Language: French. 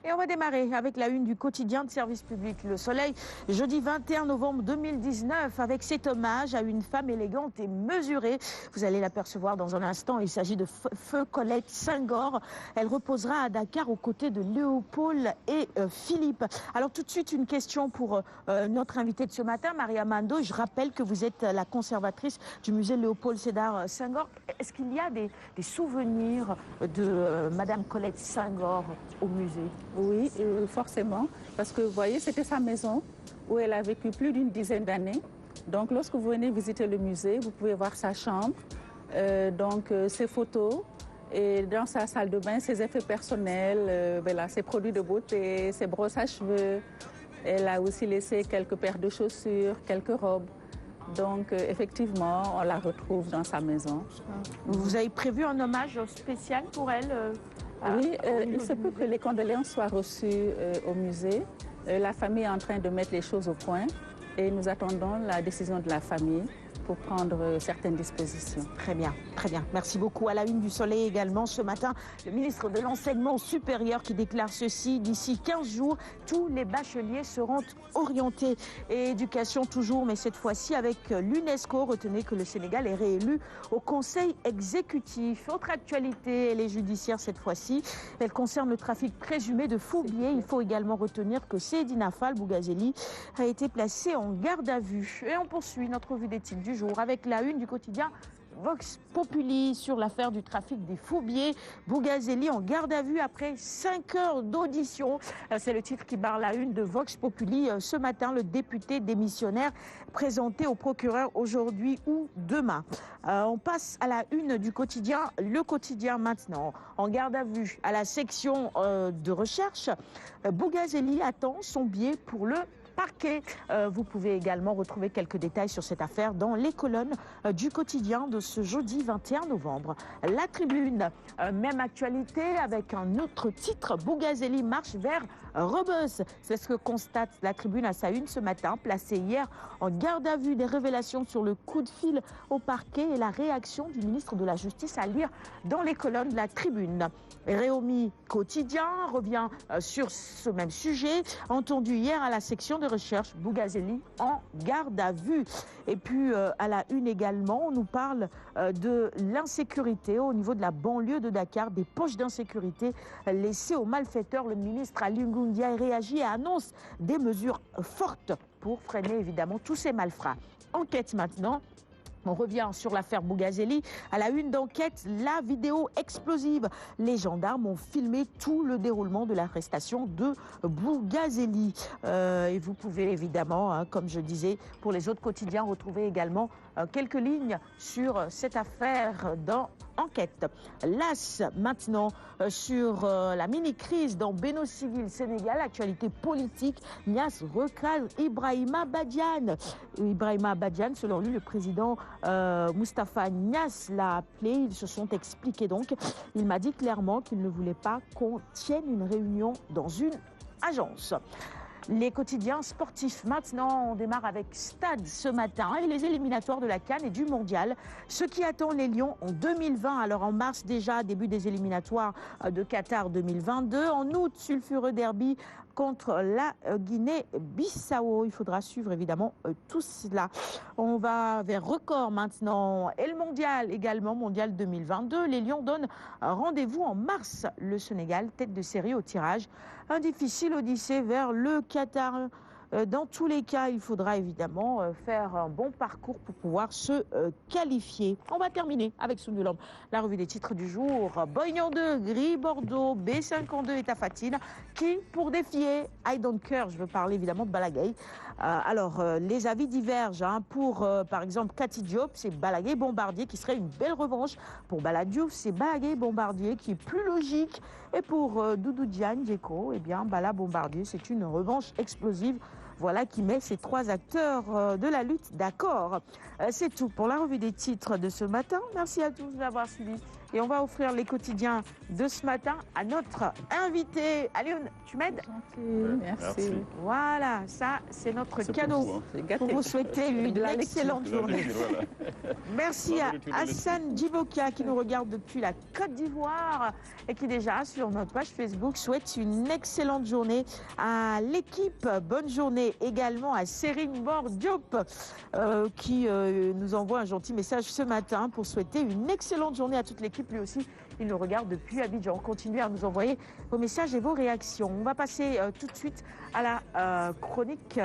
Et on va démarrer avec la une du quotidien de service public Le Soleil, jeudi 21 novembre 2019, avec cet hommage à une femme élégante et mesurée. Vous allez l'apercevoir dans un instant, il s'agit de Feu Colette Senghor. Elle reposera à Dakar aux côtés de Léopold et Philippe. Alors tout de suite, une question pour notre invitée de ce matin, Maria Mando. Je rappelle que vous êtes la conservatrice du musée Léopold Sédar Senghor. Est-ce qu'il y a des souvenirs de Madame Colette Senghor au musée? Oui, forcément, parce que vous voyez, c'était sa maison où elle a vécu plus d'une dizaine d'années. Donc lorsque vous venez visiter le musée, vous pouvez voir sa chambre, ses photos, et dans sa salle de bain, ses effets personnels, ses produits de beauté, ses brosses à cheveux. Elle a aussi laissé quelques paires de chaussures, quelques robes. Donc effectivement, on la retrouve dans sa maison. Vous avez prévu un hommage spécial pour elle? Oui, il se peut que les condoléances soient reçues au musée. La famille est en train de mettre les choses au point et nous attendons la décision de la famille pour prendre certaines dispositions. Très bien, très bien. Merci beaucoup. À la une du Soleil également ce matin, le ministre de l'Enseignement supérieur qui déclare ceci: d'ici 15 jours, tous les bacheliers seront orientés. Et éducation toujours, mais cette fois-ci avec l'UNESCO. Retenez que le Sénégal est réélu au Conseil exécutif. Autre actualité, elle est judiciaire cette fois-ci. Elle concerne le trafic présumé de faux billets. Il faut également retenir que Seydina Fall Bougazeli a été placé en garde à vue. Et on poursuit notre revue des titres du jour avec la une du quotidien Vox Populi sur l'affaire du trafic des faux billets. Bougazeli en garde à vue après 5 heures d'audition. C'est le titre qui barre la une de Vox Populi. Ce matin, le député démissionnaire présenté au procureur aujourd'hui ou demain. On passe à la une du quotidien Le Quotidien maintenant. En garde à vue à la section de recherche, Bougazeli attend son billet pour le parquet. Vous pouvez également retrouver quelques détails sur cette affaire dans les colonnes du quotidien de ce jeudi 21 novembre. La Tribune, même actualité avec un autre titre: Bougazeli marche vers Rebeuss. C'est ce que constate la Tribune à sa une ce matin, placée hier en garde à vue. Des révélations sur le coup de fil au parquet et la réaction du ministre de la Justice à lire dans les colonnes de la Tribune. Réumi Quotidien revient sur ce même sujet, entendu hier à la section de recherche, Bougazeli en garde à vue. Et puis à la une également, on nous parle de l'insécurité au niveau de la banlieue de Dakar, des poches d'insécurité laissées aux malfaiteurs. Le ministre Ali Ngoudia réagit et annonce des mesures fortes pour freiner évidemment tous ces malfrats. Enquête maintenant. On revient sur l'affaire Bougazeli. À la une d'enquête, la vidéo explosive. Les gendarmes ont filmé tout le déroulement de l'arrestation de Bougazeli. Et vous pouvez évidemment, comme je disais, pour les autres quotidiens, retrouver également quelques lignes sur cette affaire dans Enquête. L'AS maintenant sur la mini-crise dans Beno Civil Sénégal, actualité politique. Niass recadre Ibrahima Badiane. Ibrahima Badiane, selon lui, le président Moustapha Niass l'a appelé. Ils se sont expliqués donc. Il m'a dit clairement qu'il ne voulait pas qu'on tienne une réunion dans une agence. Les quotidiens sportifs. Maintenant, on démarre avec Stade ce matin et les éliminatoires de la CAN et du Mondial. Ce qui attend les Lions en 2020. Alors en mars déjà, début des éliminatoires de Qatar 2022. En août, sulfureux derby contre la Guinée-Bissau. Il faudra suivre évidemment tout cela. On va vers record maintenant. Et le Mondial également, Mondial 2022. Les Lions donnent rendez-vous en mars. Le Sénégal, tête de série au tirage. Un difficile odyssée vers le Qatar. Dans tous les cas, il faudra évidemment faire un bon parcours pour pouvoir se qualifier. On va terminer avec Sundulam, la revue des titres du jour. Boignan 2, Gris Bordeaux, B52 et Tafatine qui, pour défier I Don't Care, je veux parler évidemment de Balaguer. Alors, les avis divergent. Pour, par exemple, Cathy Diop, c'est Balaguer Bombardier qui serait une belle revanche. Pour Bala Diouf, c'est Balaguer Bombardier qui est plus logique. Et pour Doudou Diagne, Djeko, eh bien, Bala Bombardier, c'est une revanche explosive. Voilà qui met ces trois acteurs de la lutte d'accord. C'est tout pour la revue des titres de ce matin. Merci à tous d'avoir suivi. Et on va offrir les quotidiens de ce matin à notre invité. Allez, tu m'aides? Merci. Voilà, ça c'est notre cadeau pour vous souhaiter une excellente journée. Merci à Hassan Djiboka qui nous regarde depuis la Côte d'Ivoire et qui déjà sur notre page Facebook souhaite une excellente journée à l'équipe. Bonne journée également à Serine Bordiop qui nous envoie un gentil message ce matin pour souhaiter une excellente journée à toute l'équipe. Lui aussi, il nous regarde depuis Abidjan. Continuez à nous envoyer vos messages et vos réactions. On va passer tout de suite à la chronique.